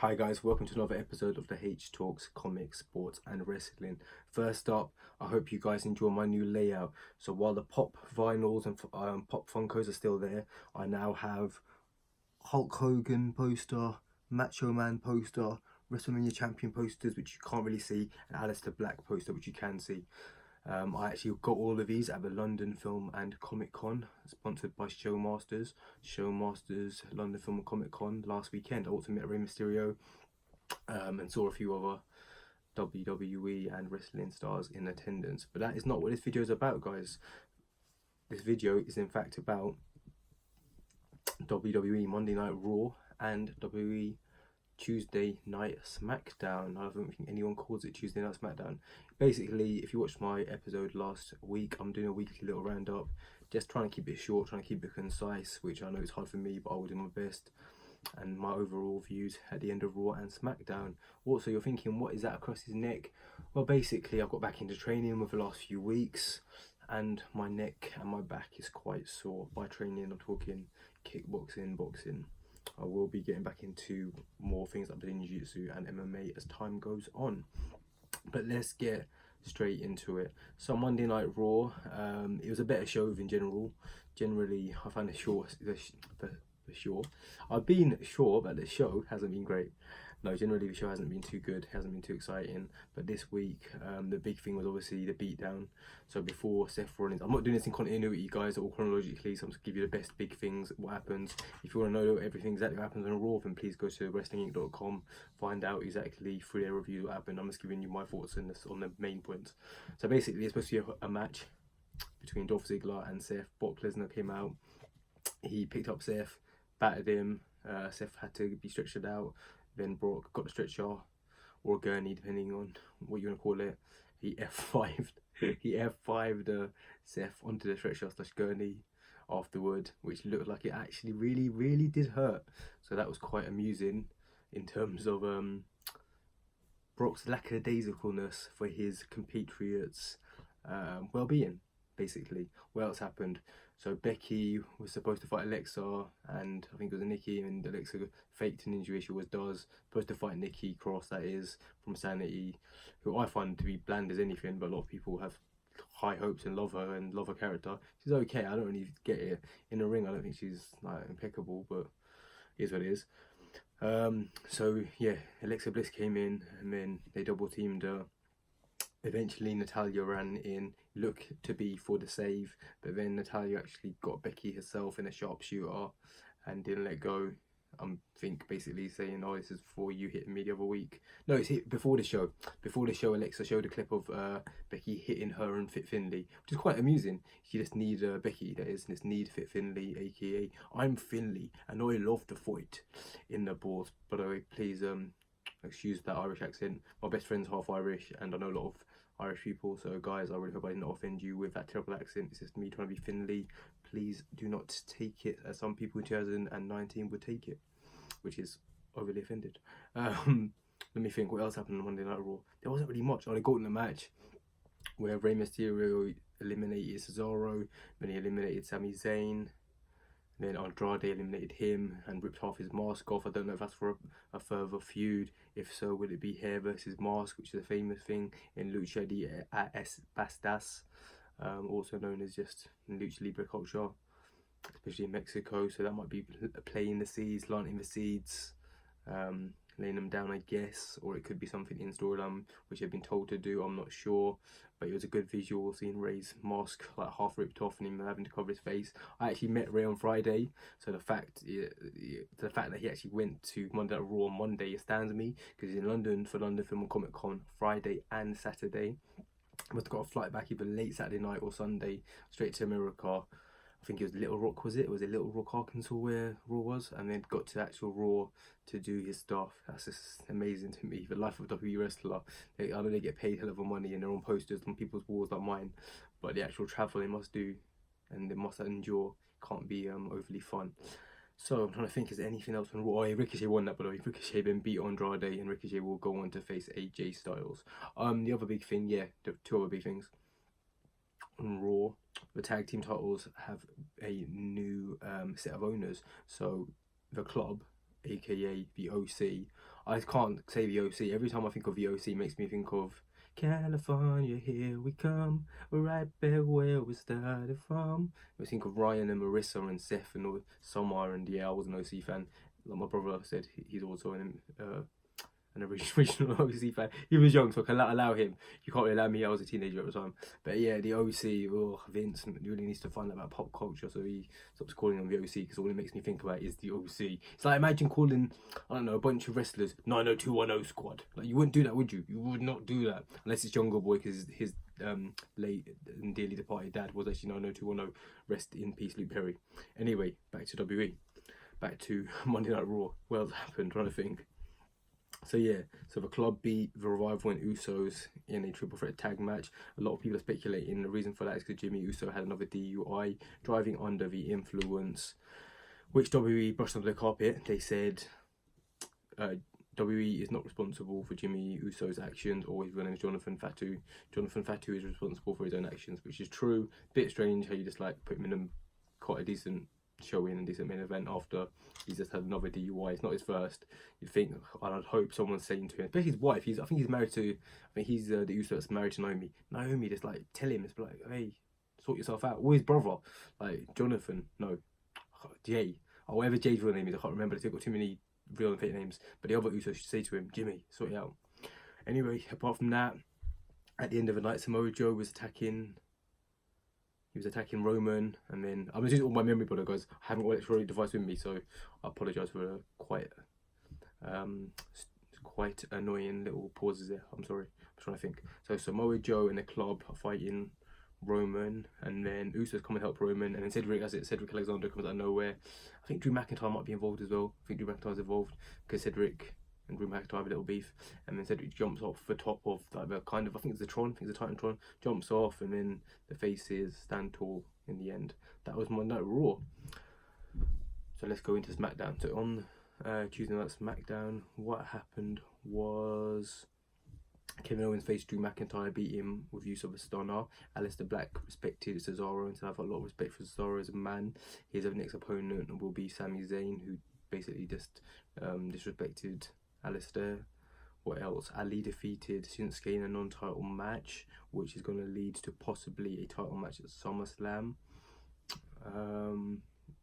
Hi guys, welcome to another episode of the H Talks Comics, Sports and Wrestling. First up, I hope you guys enjoy my new layout. So while the pop vinyls and pop Funkos are still there, I now have Hulk Hogan poster, Macho Man poster, WrestleMania Champion posters, which you can't really see, and Aleister Black poster, which you can see. I actually got all of these at the London Film and Comic Con, sponsored by Showmasters, London Film and Comic Con last weekend. I also met Rey Mysterio and saw a few other WWE and wrestling stars in attendance. But that is not what this video is about, guys. This video is in fact about WWE Monday Night Raw and WWE Tuesday Night Smackdown. I don't think anyone calls it Tuesday Night Smackdown. Basically, if you watched my episode last week, I'm doing a weekly little roundup, just trying to keep it short, trying to keep it concise, which I know is hard for me, but I will do my best. And my overall views at the end of Raw and Smackdown. Also, you're thinking, what is that across his neck? Well, basically, I've got back into training over the last few weeks, and my neck and my back is quite sore. By training, I'm talking kickboxing, boxing. I will be getting back into more things like Brazilian Jiu-Jitsu and MMA as time goes on. But let's get straight into it. So Monday Night Raw, it was a better show in general. Generally, I find I've been sure that the show hasn't been great. No, generally the show hasn't been too good, hasn't been too exciting. But this week, the big thing was obviously the beatdown. So before Seth Rollins, I'm not doing this in continuity, guys, or chronologically, so I'm just give you the best big things, what happens. If you want to know everything exactly what happens on Raw, then please go to wrestlinginc.com, find out exactly through their review what happened. I'm just giving you my thoughts on this, on the main points. So basically, it's supposed to be a match between Dolph Ziggler and Seth. Brock Lesnar came out, he picked up Seth, battered him. Seth had to be stretchered out. Then Brock got the stretcher or a gurney, depending on what you want to call it. He F5'd Seth onto the stretcher / gurney afterward, which looked like it actually really did hurt. So that was quite amusing in terms of Brock's lackadaisicalness for his compatriots' well-being. Basically, what else happened? So Becky was supposed to fight Alexa, and I think it was Nikki, and Alexa faked an injury. She was supposed to fight Nikki Cross, that is, from Sanity, who I find to be bland as anything, but a lot of people have high hopes and love her character. She's okay, I don't really get it. In the ring, I don't think she's like impeccable, but it is what it is. So yeah, Alexa Bliss came in, and then they double teamed her. Eventually Natalya ran in, looked to be for the save, but then Natalya actually got Becky herself in a sharpshooter and didn't let go. I think basically saying, oh, this is before you hit me the other week. No, it's hit before the show. Before the show, Alexa showed a clip of Becky hitting her and Fit Finlay, which is quite amusing. She just needs Becky, that is, just need Fit Finlay, aka I'm Finlay and I love to fight in the balls. By the way, please excuse that Irish accent. My best friend's half Irish, and I know a lot of Irish people, so guys, I really hope I didn't offend you with that terrible accent. It's just me trying to be Finlay. Please do not take it as some people in 2019 would take it, which is overly offended. Let me think, what else happened on Monday Night Raw? There wasn't really much. I got in the match where Rey Mysterio eliminated Cesaro, then he eliminated Sami Zayn. Then Andrade eliminated him and ripped half his mask off. I don't know if that's for a further feud. If so, would it be hair versus mask, which is a famous thing in Lucha Bastas, also known as just Lucha Libre culture, especially in Mexico. So that might be playing the seeds, planting the seeds, laying them down, I guess, or it could be something in storyline which they've been told to do. I'm not sure, but it was a good visual seeing Ray's mask like half ripped off and him having to cover his face. I actually met Ray on Friday, so the fact that he actually went to Monday Night Raw on Monday astounds me, because he's in London for London Film and Comic Con Friday and Saturday. I must have got a flight back either late Saturday night or Sunday straight to America. I think it was Little Rock, was it? Was it Little Rock, Arkansas, where Raw was? And then got to actual Raw to do his stuff. That's just amazing to me. The life of a WWE wrestler. I know they get paid hell of a money and they're on posters on people's walls like mine, but the actual travel they must do and they must endure can't be overly fun. So I'm trying to think, is there anything else on Raw? Oh, yeah, Ricochet won that, by the way. Ricochet then beat Andrade, and Ricochet will go on to face AJ Styles. The other big thing, yeah, the two other big things on Raw, the tag team titles have a new set of owners. So the club, aka the OC, I can't say the OC. Every time I think of the OC, it makes me think of California, here we come. We're right back where we started from. I think of Ryan and Marissa and Seth and all, Somar, and yeah, I was an OC fan. Like my brother said, he's also an original OC fan. He was young, so I can allow him. You can't really allow me. I was a teenager at the time. But yeah, the OC. Oh, Vince really needs to find out about pop culture, so he stops calling them the OC, because all it makes me think about is the OC. It's like, imagine calling, I don't know, a bunch of wrestlers 90210 squad. Like, you wouldn't do that, would you? You would not do that unless it's Jungle Boy, because his late and dearly departed dad was actually 90210. Rest in peace, Luke Perry. Anyway, back to WWE. Back to Monday Night Raw. What else happened? I'm trying to think. So yeah, so the club beat the Revival and Usos in a triple threat tag match. A lot of people are speculating the reason for that is because Jimmy Uso had another DUI, driving under the influence, which WWE brushed under the carpet. They said WWE is not responsible for Jimmy Uso's actions, or his real name is Jonathan Fatu. Jonathan Fatu is responsible for his own actions, which is true. Bit strange how you just like put him in quite a decent showing and decent main event after he's just had another DUI. It's not his first. You'd think, and I'd hope someone's saying to him, especially his wife. I think he's married to. I think he's the Uso that's married to Naomi. Naomi just like tell him, it's like, hey, sort yourself out. Or his brother, like Jonathan. No, Jay. Or whatever Jay's real name is, I can't remember. They've got too many real and fake names. But the other Uso should say to him, Jimmy, sort it out. Anyway, apart from that, at the end of the night, Samoa Joe was attacking. He was attacking Roman, and then I'm just using all my memory, brother, guys. I haven't got an electronic device with me, so I apologise for quite annoying little pauses there. I'm sorry. I'm trying to think. So Samoa Joe and the club are fighting Roman, and then Usos come and help Roman, and then Cedric Alexander comes out of nowhere. I think Drew McIntyre might be involved as well. I think Drew McIntyre's involved because Cedric and Drew McIntyre have a little beef, and then Cedric jumps off the top of like the kind of, I think it's the Tron, I think it's the Titantron, jumps off, and then the faces stand tall in the end. That was Monday Night Raw. So let's go into SmackDown. So on Tuesday Night SmackDown, what happened was Kevin Owens faced Drew McIntyre, beat him with use of a stunner. Aleister Black respected Cesaro, and so I have a lot of respect for Cesaro as a man. His next opponent will be Sami Zayn, who basically just disrespected Aleister. What else? Ali defeated Shinsuke in a non-title match, which is going to lead to possibly a title match at SummerSlam.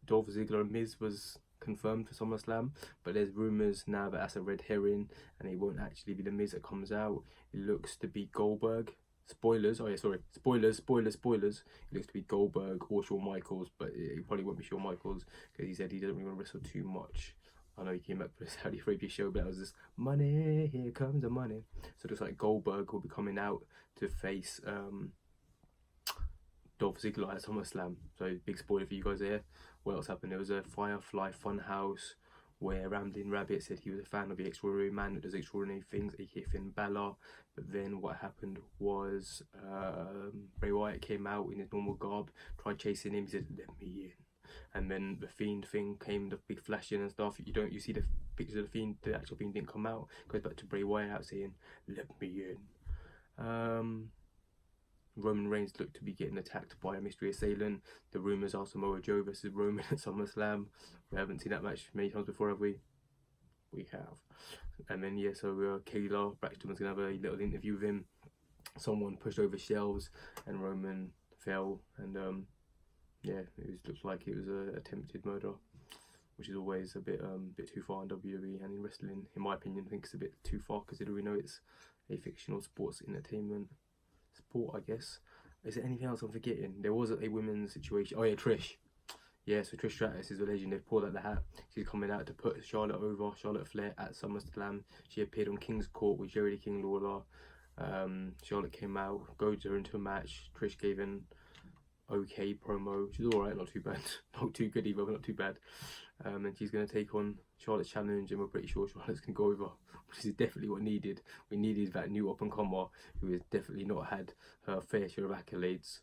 Dolph Ziggler and Miz was confirmed for SummerSlam, but there's rumours now that that's a red herring and it won't actually be the Miz that comes out. It looks to be Goldberg. Spoilers. Oh yeah, sorry. Spoilers. It looks to be Goldberg or Shawn Michaels, but it probably won't be Shawn Michaels because he said he doesn't really want to wrestle too much. I know he came back for the Saudi Arabia show, but that was just money, here comes the money. So it looks like Goldberg will be coming out to face Dolph Ziggler at SummerSlam. So big spoiler for you guys there. What else happened? There was a Firefly Funhouse where Ramblin' Rabbit said he was a fan of the extraordinary man that does extraordinary things, aka Finn Balor. But then what happened was Bray Wyatt came out in his normal garb, tried chasing him, he said, let me in. And then the Fiend thing came, the big flashing and stuff. You see the pictures of the Fiend, the actual Fiend didn't come out. Goes back to Bray Wyatt out saying, let me in. Roman Reigns looked to be getting attacked by a mystery assailant. The rumours are Samoa Joe versus Roman at SummerSlam. We haven't seen that match many times before, have we? We have. And then yeah, so Kayla Braxton was going to have a little interview with him. Someone pushed over shelves and Roman fell, and yeah, looks like it was a attempted murder, which is always a bit too far in WWE and in wrestling, in my opinion. I think it's a bit too far considering we know it's a fictional sports entertainment sport, I guess. Is there anything else I'm forgetting? There was a women's situation. Oh yeah, Trish. Yeah, so Trish Stratus is a legend. They've pulled out the hat. She's coming out to put Charlotte over, Charlotte Flair at SummerSlam. She appeared on King's Court with Jerry the King Lawler. Charlotte came out, goaded her into a match. Trish gave an okay promo, which is alright, not too bad. Not too good either, but not too bad. And she's going to take on Charlotte's challenge, and we're pretty sure Charlotte's going to go over, which is definitely what needed. We needed that new up-and-comer who has definitely not had her fair share of accolades.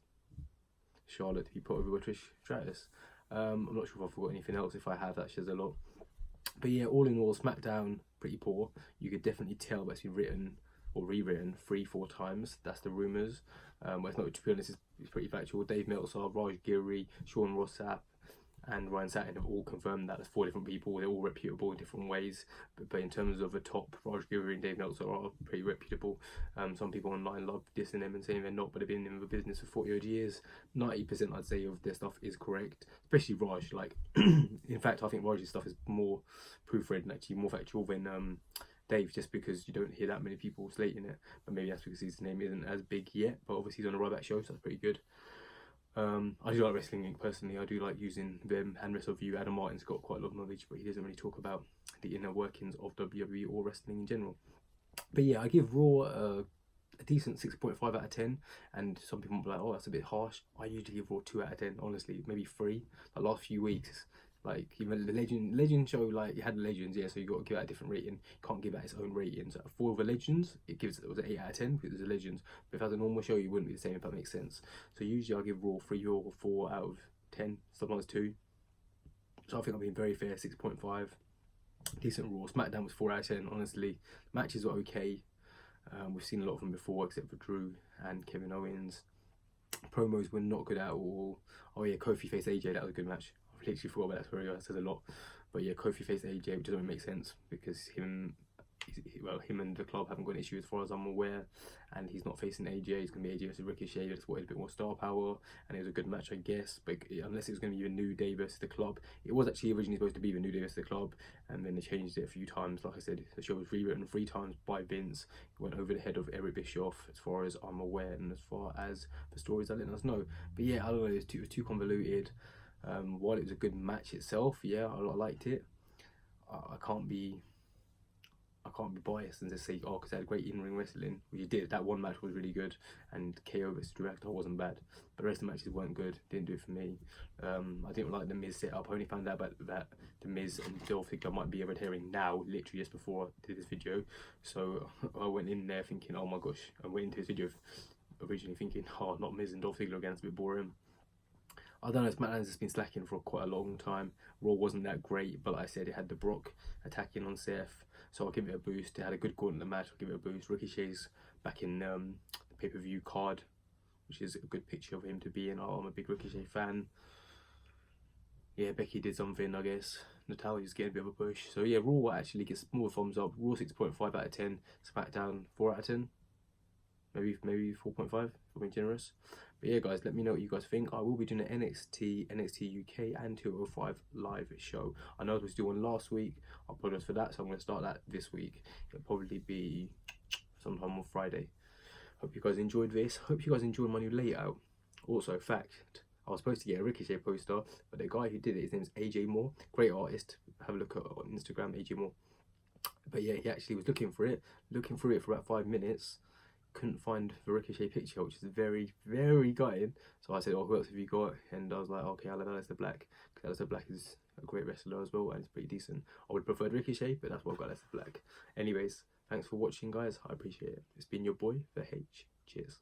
Charlotte to be put over by Trish Stratus. I'm not sure if I forgot anything else. If I have, that says a lot. But yeah, all in all, SmackDown, pretty poor. You could definitely tell that's been written or rewritten 3-4 times. That's the rumours. Well, it's not, to be honest, it's pretty factual. Dave Meltzer, Raj Giri, Sean Rossap, and Ryan Satin have all confirmed that. There's 4 different people, they're all reputable in different ways, but in terms of the top, Raj Giri and Dave Meltzer are pretty reputable. Some people online love dissing them and saying they're not, but they've been in the business for 40 odd years. 90% I'd say of their stuff is correct, especially Raj. Like, in fact, I think Raj's stuff is more proofread and actually more factual than Dave, just because you don't hear that many people slating it. But maybe that's because his name isn't as big yet, but obviously he's on a Ryback show, so that's pretty good. I do like Wrestling Inc. personally. I do like using them and WrestleView. Adam Martin's got quite a lot of knowledge, but he doesn't really talk about the inner workings of WWE or wrestling in general. But yeah, I give Raw a decent 6.5 out of 10, and some people will be like, oh, that's a bit harsh. I usually give Raw 2 out of 10, honestly, maybe 3. The last few weeks, like even the Legend show, like you had the Legends, yeah, so you got to give it a different rating. You can't give it its own rating. So for the Legends, it was an 8 out of 10 because it's a Legends. But if it was a normal show, you wouldn't be the same, if that makes sense. So usually I give Raw 3 or 4 out of 10, sometimes 2. So I think I'm being very fair, 6.5. Decent Raw. SmackDown was 4 out of 10, honestly. Matches were okay. We've seen a lot of them before, except for Drew and Kevin Owens. Promos were not good at all. Oh yeah, Kofi faced AJ, that was a good match. I literally forgot about that story, that says a lot. But yeah, Kofi faced AJ, which doesn't make sense because him and the club haven't got an issue as far as I'm aware, and he's not facing AJ. He's going to be AJ versus Ricochet. Just wanted a bit more star power, and it was a good match, I guess. But unless it was going to be a New Day versus the club, it was actually originally supposed to be the New Day versus the club, and then they changed it a few times. Like I said, the show was rewritten 3 times by Vince. It went over the head of Eric Bischoff, as far as I'm aware, and as far as the stories are letting us know. But yeah, I don't know, it was too convoluted. While it was a good match itself, yeah, I liked it. I can't be biased and just say, oh, because they had great in-ring wrestling, which you did. That one match was really good, and KO versus Drew McIntyre wasn't bad, but the rest of the matches weren't good. Didn't do it for me. I didn't like the Miz setup. I only found out about that the Miz and Dolph Ziggler might be a red herring now, literally just before I did this video. So I went in there thinking, oh my gosh, I went into this video originally thinking, oh, not Miz and Dolph Ziggler again, it's a bit boring. I don't know, SmackDown's just been slacking for quite a long time. Raw wasn't that great, but like I said, it had the Brock attacking on Seth, so I'll give it a boost. It had a good gauntlet match, I'll give it a boost. Ricochet's back in the pay-per-view card, which is a good picture of him to be in. I'm a big Ricochet fan. Yeah, Becky did something, I guess. Natalia's getting a bit of a push. So yeah, Raw actually gets more thumbs up. Raw 6.5 out of 10. SmackDown 4 out of 10. Maybe 4.5 for being generous. But yeah, guys, let me know what you guys think. I will be doing an NXT UK, and 205 live show. I know I was doing one last week. I apologize for that, so I'm going to start that this week. It'll probably be sometime on Friday. Hope you guys enjoyed this. Hope you guys enjoyed my new layout. Also, fact, I was supposed to get a Ricochet poster, but the guy who did it, his name is AJ Moore. Great artist. Have a look on Instagram, AJ Moore. But yeah, he actually was looking through it for about 5 minutes. Couldn't find the Ricochet picture, which is very, very gutting. So I said, oh, who else have you got? And I was like, okay, I'll have Aleister Black, because Aleister Black is a great wrestler as well, and it's pretty decent. I would prefer Ricochet, but that's why I've got Aleister Black. Anyways, thanks for watching, guys. I appreciate it. It's been your boy, The H. Cheers.